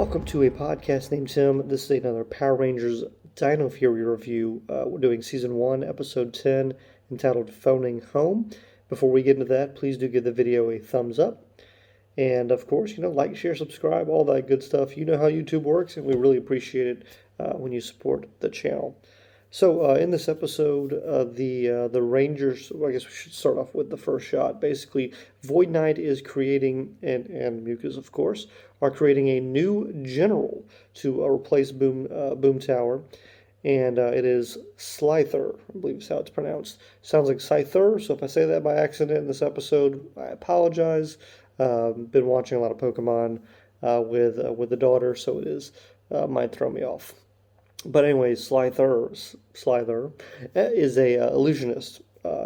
Welcome to a podcast named Tim. This is another Power Rangers Dino Fury review. We're doing Season 1, Episode 10, entitled Phoning Home. Before we get into that, please do give the video a thumbs up. And, of course, like, share, subscribe, all that good stuff. You know how YouTube works, and we really appreciate it when you support the channel. So, in this episode, the Rangers, well, I guess we should start off with the first shot. Basically, Void Knight is creating, and Mucus, of course, are creating a new general to replace Boom Tower, and it is Slither, I believe is how it's pronounced. Sounds like Scyther, so if I say that by accident in this episode, I apologize. Been watching a lot of Pokemon with the daughter, so it is might throw me off. But anyway, Slither is a illusionist.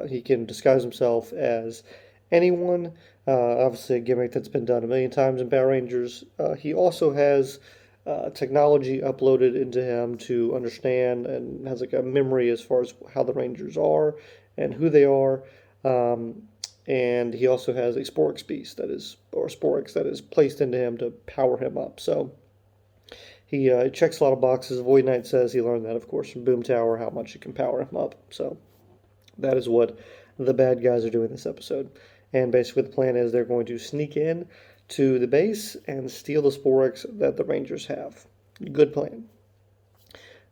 He can disguise himself as anyone. Obviously, a gimmick that's been done a million times in Power Rangers. He also has technology uploaded into him to understand and has like a memory as far as how the Rangers are and who they are. And he also has a Sporix beast Sporix that is placed into him to power him up. So he checks a lot of boxes. Void Knight says he learned that, of course, from Boom Tower, how much it can power him up. So that is what the bad guys are doing this episode. And basically the plan is they're going to sneak in to the base and steal the Sporix that the Rangers have. Good plan.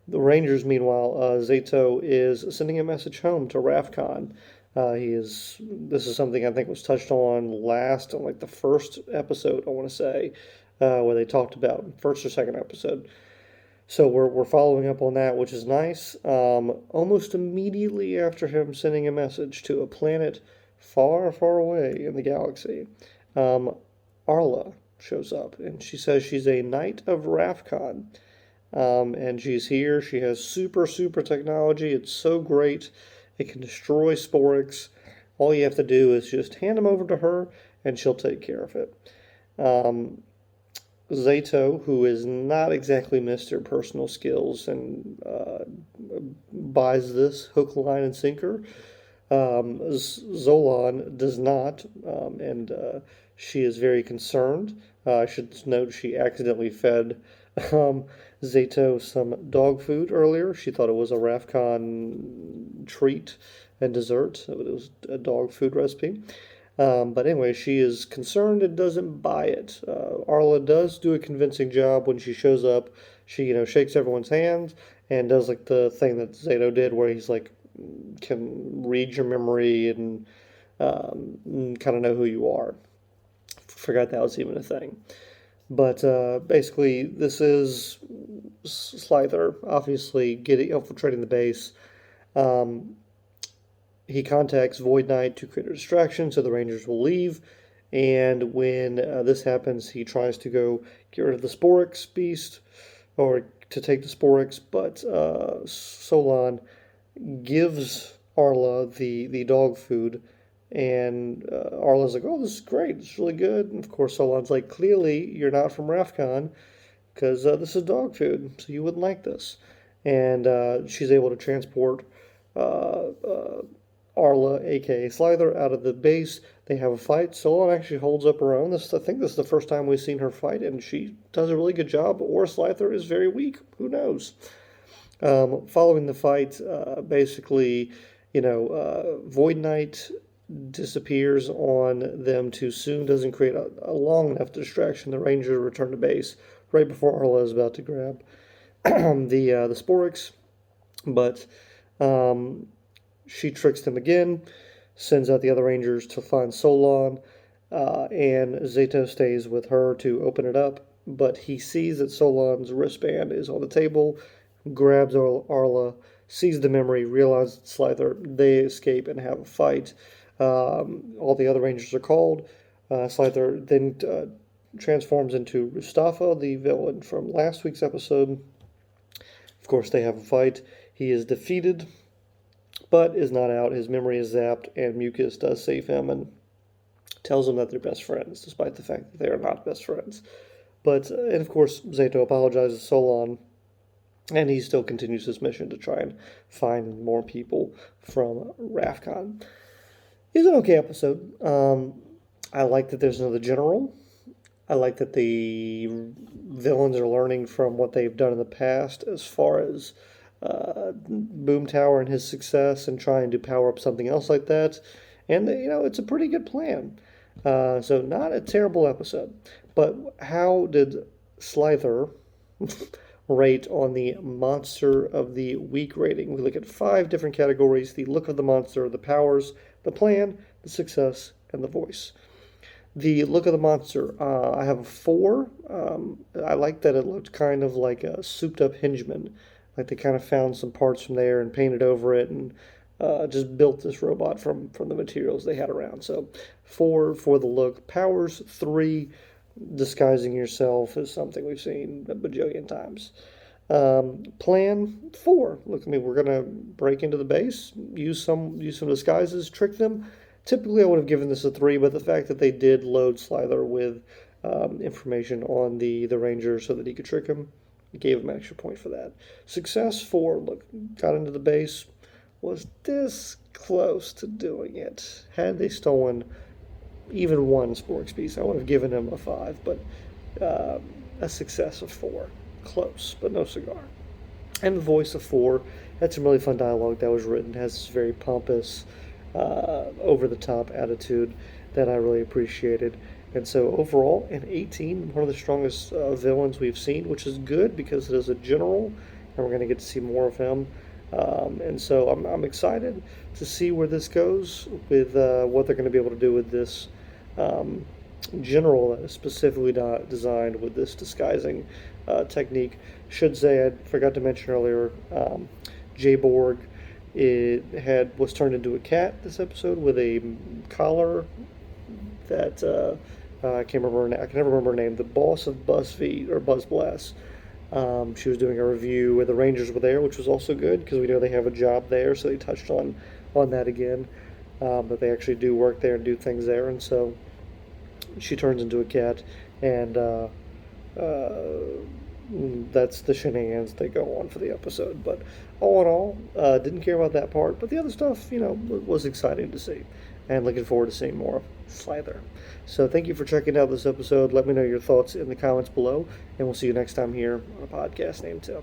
The Rangers, meanwhile, Zato is sending a message home to Rafcon. This is something I think was touched on last, on like the first episode, I want to say, where they talked about first or second episode. So we're following up on that, which is nice. Almost immediately after him sending a message to a planet far, far away in the galaxy, Arla shows up, and she says she's a Knight of Rafcon. And she's here. She has super, super technology. It's so great. It can destroy Sporix. All you have to do is just hand them over to her, and she'll take care of it. Zato, who is not exactly Mr. Personal Skills, and buys this hook, line, and sinker. Zolan does not, and she is very concerned. I should note she accidentally fed Zato some dog food earlier. She thought it was a Rafcon treat and dessert. It was a dog food recipe. But anyway, she is concerned and doesn't buy it. Arla does do a convincing job when she shows up. She, shakes everyone's hands and does like the thing that Zato did, where he's like can read your memory and kind of know who you are. Forgot that was even a thing. But basically, this is Slither, obviously infiltrating the base. He contacts Void Knight to create a distraction so the Rangers will leave. And when this happens, he tries to go get rid of the Sporix beast, or to take the Sporix, but Solon gives Arla the dog food, and Arla's like, oh, this is great, it's really good. And of course, Solon's like, clearly you're not from Rafcon, because this is dog food, so you wouldn't like this. And she's able to transport Arla, aka Slither, out of the base. They have a fight. Solon actually holds up her own. I think this is the first time we've seen her fight, and she does a really good job, or Slither is very weak. Who knows? Following the fight, basically, Void Knight disappears on them too soon, doesn't create a long enough distraction. The Rangers return to base right before Arla is about to grab the Sporix, but she tricks them again, sends out the other Rangers to find Solon, and Zato stays with her to open it up, but he sees that Solon's wristband is on the table, grabs Arla, sees the memory, realizes it's Slither. They escape and have a fight. All the other Rangers are called. Slither then transforms into Mustafa, the villain from last week's episode. Of course, they have a fight. He is defeated, but is not out. His memory is zapped, and Mucus does save him and tells him that they're best friends, despite the fact that they are not best friends. But, and of course, Zato apologizes to Solon, and he still continues his mission to try and find more people from Rafcon. It's an okay episode. I like that there's another general. I like that the villains are learning from what they've done in the past as far as Boomtower and his success and trying to power up something else like that. And, it's a pretty good plan. So, not a terrible episode. But how did Slither rate on the Monster of the Week rating? We look at 5 different categories: the look of the monster, the powers, the plan, the success, and the voice. The look of the monster, I have a 4. I like that it looked kind of like a souped up henchman. Like they kind of found some parts from there and painted over it and just built this robot from the materials they had around. So 4 for the look. Powers, 3. Disguising yourself is something we've seen a bajillion times. Plan, 4. Look, we're gonna break into the base, use some disguises, trick them. Typically, I would have given this a 3, but the fact that they did load Slither with information on the Ranger so that he could trick him, gave him an extra point for that. Success, 4. Look, got into the base, was this close to doing it. Had they stolen even one Sporks piece, I would have given him a 5, but a success of 4. Close, but no cigar. And the voice of 4. Had some really fun dialogue that was written, has this very pompous, over-the-top attitude that I really appreciated. And so overall, an 18, one of the strongest villains we've seen, which is good because it is a general, and we're going to get to see more of him. And so I'm excited to see where this goes with what they're going to be able to do with this general that is specifically designed with this disguising technique. Should say, I forgot to mention earlier, J-Borg was turned into a cat this episode with a collar that I can never remember her name. The boss of BuzzFeed or BuzzBlast. She was doing a review where the Rangers were there, which was also good because we know they have a job there, so they touched on that again. That they actually do work there and do things there, and so she turns into a cat, and that's the shenanigans they go on for the episode. But all in all, didn't care about that part, but the other stuff, was exciting to see, and looking forward to seeing more of Slither. So thank you for checking out this episode. Let me know your thoughts in the comments below, and we'll see you next time here on a podcast named Tim.